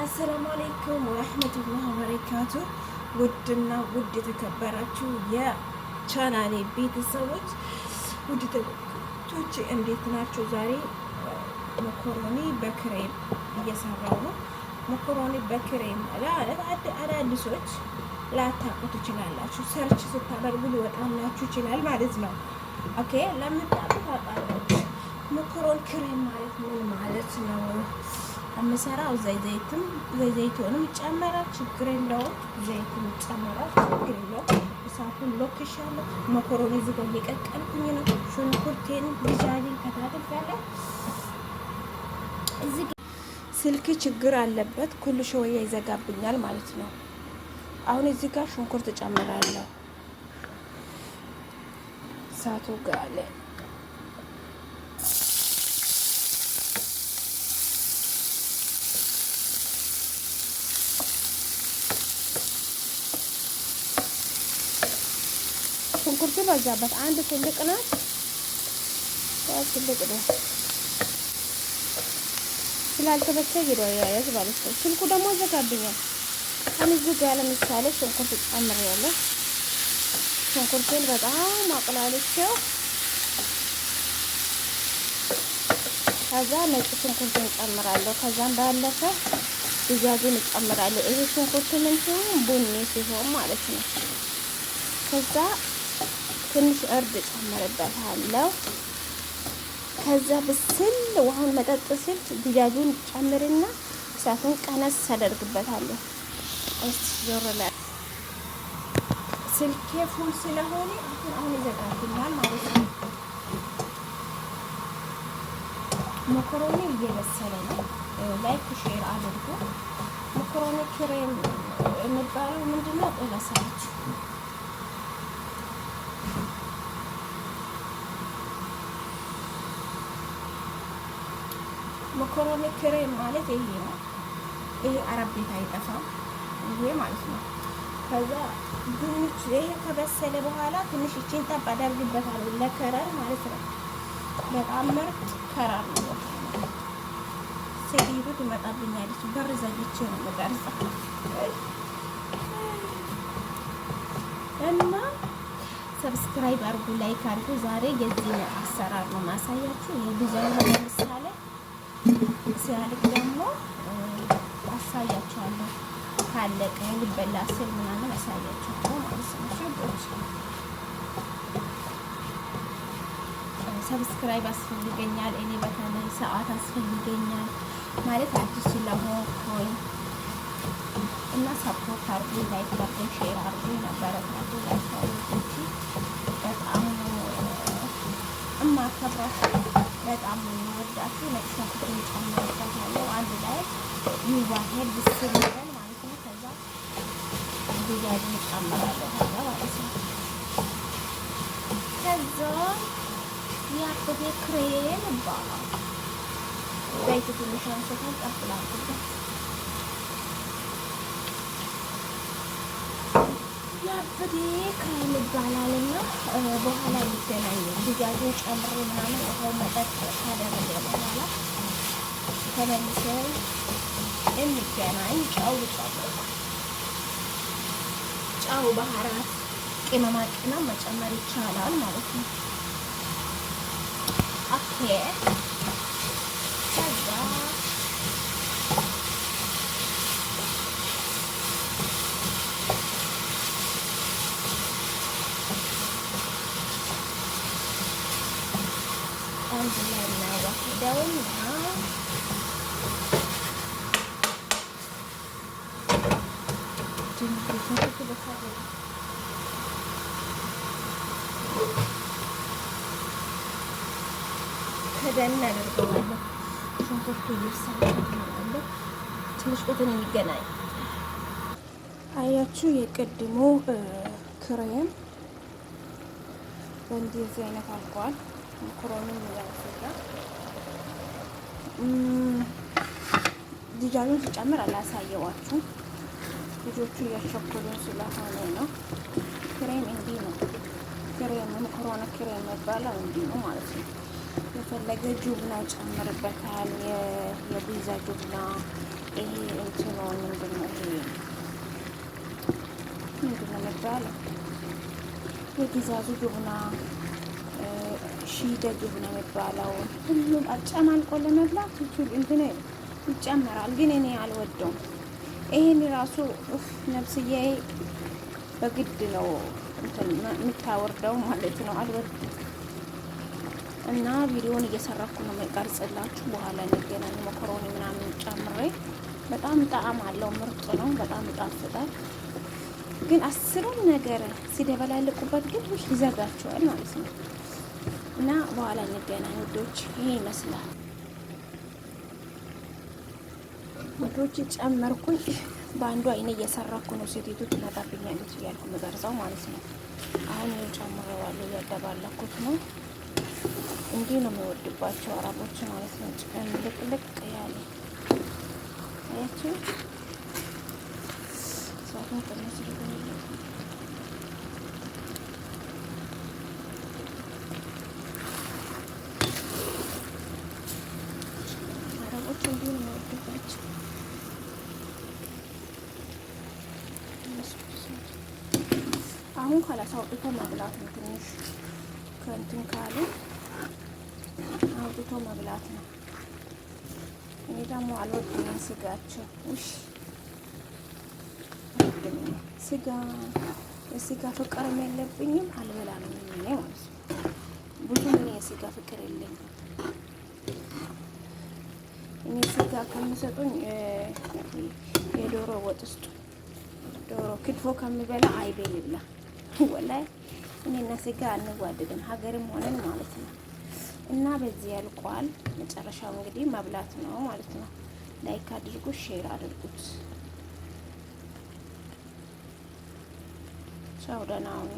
አሰላሙ አለይኩም ወረህመቱላሂ ወበረካቱ። ውድና ውድ የተከበራችሁ የቻናሌ ቤተሰቦች ውድ ተመልካቾች እንዴት ናችሁ? ዛሬ መኮሮኒ በክሬም እየሰራው ነው። መኮሮኒ በክሬም አዳዲሶች ላታውቁ ትችላላችሁ። ሰርች ስታደርጉ ሊወጣላችሁ ይችላል ማለት ነው። ኦኬ ለምታውቁት ታውቃላችሁ። መኮሮኒ ክሬም ማለት ምን ማለት ነው? አመሰራው ዘይቱንም ይጨመራል፣ ችግር የለውም። ዘይቱን ይጨመራል፣ ችግር የለውም። እሳቱን ሎክሻለሁ። መኮሮኒ ዝጎ እየቀቀልኩኝ ነው። ሽንኩርቴን ብጃጅን ከታተፊያለሁ። እዚህ ስልክ ችግር አለበት፣ ኩል ሾያ ይዘጋብኛል ማለት ነው። አሁን እዚህ ጋር ሽንኩርት እጨምራለሁ። እሳቱ ጋለ ሽንኩርቱ በዛበት። አንድ ትልቅ ናት፣ ትልቅ ነው ስላልተበሰለ ይሮያያዝ ማለት ነው። ስልኩ ደግሞ ዘጋብኛል። አሁን እዚህ ጋር ለምሳሌ ሽንኩርት ጨምሬያለሁ። ሽንኩርቴን በጣም አቅላልቼው ከዛ ነጭ ሽንኩርቴን ጨምራለሁ። ከዛም ባለፈ ድጃጁን እጨምራለሁ። ይሄ ሽንኩርት ምን ሲሆን ቡኒ ሲሆን ማለት ነው። ከዛ ትንሽ እርድ ጨምርበታለሁ። ከዛ ብስል ውሃውን መጠጥ ሲል ድጃጁን ጨምርና እሳቱን ቀነስ አደርግበታለሁ። እስቲ ዞር ላይ ስልኬ ፉል ስለሆነ አሁን ይዘጋብኛል ማለት ነው። መኮሮኒ እየበሰለ ነው። ላይክ ሼር አድርጉ። መኮሮኒ ክሬም የሚባለው ምንድነው? ጥለሳች መኮሮኒ ክሬም ማለት ይሄ ነው። ይሄ አረብ ቤት አይጠፋም ይሄ ማለት ነው። ከዛ ድንች ይሄ ከበሰለ በኋላ ትንሽ እቺን ጠብ አደርግበታለሁ ለከረር ማለት ነው። በጣም ምርጥ ከረር ነው። ሴትይቱ ትመጣብኛለች። በር ዘግቼ ነው የምቀርጸው እና ሰብስክራይብ አድርጉ፣ ላይክ አድርጉ። ዛሬ የዚህ አሰራር ነው ማሳያችሁ። የዲዛይን ለምሳሌ ሲያልቅ ደግሞ አሳያችኋለሁ። ካለቀ ሊበላ ስል ምናምን አሳያችኋለሁ ማለት ነው። ሽቦች ሰብስክራይብ አስፈልገኛል። እኔ በተለይ ሰዓት አስፈልገኛል ማለት አዲስ ስለሆንኩኝ እና ሰፖርት አድርጉ፣ ላይክ አድርጉ፣ ሼር አድርጉ። ነበረታችሁ ላይክ በጣም እማከብራችሁ በጣም የሚወዳችሁ ነጭ ሽንኩርት ጨምሬበታለሁ። አንድ ላይ ይዋሄድ ብስል ይላል ማለት ነው። ከዛ ድጃጁን ጨምራለሁ ማለት ነው። ከዛ ያበደ ክሬም ይባላል። ዘይት ትንሽ አንስተን ጠፍላኩበት። ያበደ ክሬም ይባላልና በኋላ ይገናኝ። ድጃጁን ጨምሬ ምናምን ውሃው መጠጥ ካደረገ በኋላ ተመልሰን እንገናኝ። ጨው ጨው ባህራት ቅመማ ቅመም መጨመር ይቻላል ማለት ነው። ኦኬ ከዛ አንድ ላይ እናዋህደውና ከደን አደርገዋለሁ። ሽንኩርቱ ይብሳል። ትንሽ ቆይተን የሚገናኝ አያችሁ። የቅድሙ ክሬም በእንደዚህ አይነት አልቋል። መኮሮኒን ያዘጋ ድጃጁን ሲጨምር አላሳየዋችሁ። ልጆቹ እያሸኮሉን ስለሆነ ነው። ክሬም እንዲህ ነው። ክሬም መኮሮኒ ክሬም የሚባለው እንዲህ ነው ማለት ነው። የፈለገ ጁብና ጨምርበታል። የፒዛ ጁብና ይሄ እንትኑ ግዛዙ ጁብና ሺደ ጁብና የሚባለው ሁሉም አጨማልቆ ለመብላት እንትን ይጨመራል። ግን እኔ አልወደውም። ይሄን ራሱ ነፍስዬ በግድ ነው እንትን የምታወርደው ማለት ነው። አልወድም እና ቪዲዮውን እየሰራኩ ነው የምቀርጽላችሁ። በኋላ እንገናኝ። መኮሮኒ ምናምን ጨምሬ በጣም ጣዕም አለው። ምርጥ ነው። በጣም ይጣፍጣል። ግን አስሩም ነገር ሲደበላልቁበት ግን ይዘጋቸዋል ማለት ነው። እና በኋላ እንገናኝ ውዶች። ይሄ ይመስላል ውዶች። ጨመርኩኝ። በአንዱ አይኔ እየሰራኩ ነው። ሴቲቱ ትመጣብኛለች እያልኩ መቀርጸው ማለት ነው። አሁን ይኸው ጨምረዋለሁ። እያደባለኩት ነው። እንዲህ ነው የሚወድባቸው አረቦች ማለት ነው። ጭምልቅልቅ ያለ አያችሁ። እሳቱን ቀነስ ልበል። አረቦች እንዲህ ነው የሚወድባቸው። አሁን ካላስ አውጥቶ መብላት ነው። ትንሽ ከእንትን ካሉ አውጥቶ መብላት ነው። እኔ ደግሞ አልወድም ስጋቸው። ውሽ ስጋ የስጋ ፍቅርም የለብኝም። አልበላም እኔ ማለት ነው። ብዙ ምን የስጋ ፍቅር የለኝም። እኔ ስጋ ከሚሰጡኝ የዶሮ ወጥ ውስጥ ዶሮ ክትፎ ከሚበላ አይቤ ልብላ። ወላሂ እኔና ስጋ አንዋደድም፣ ሀገርም ሆነን ማለት ነው። እና በዚህ ያልቋል። መጨረሻው እንግዲህ መብላት ነው ማለት ነው። ላይክ አድርጉት፣ ሼር አድርጉት። ቻው፣ ደህና ሁኑ።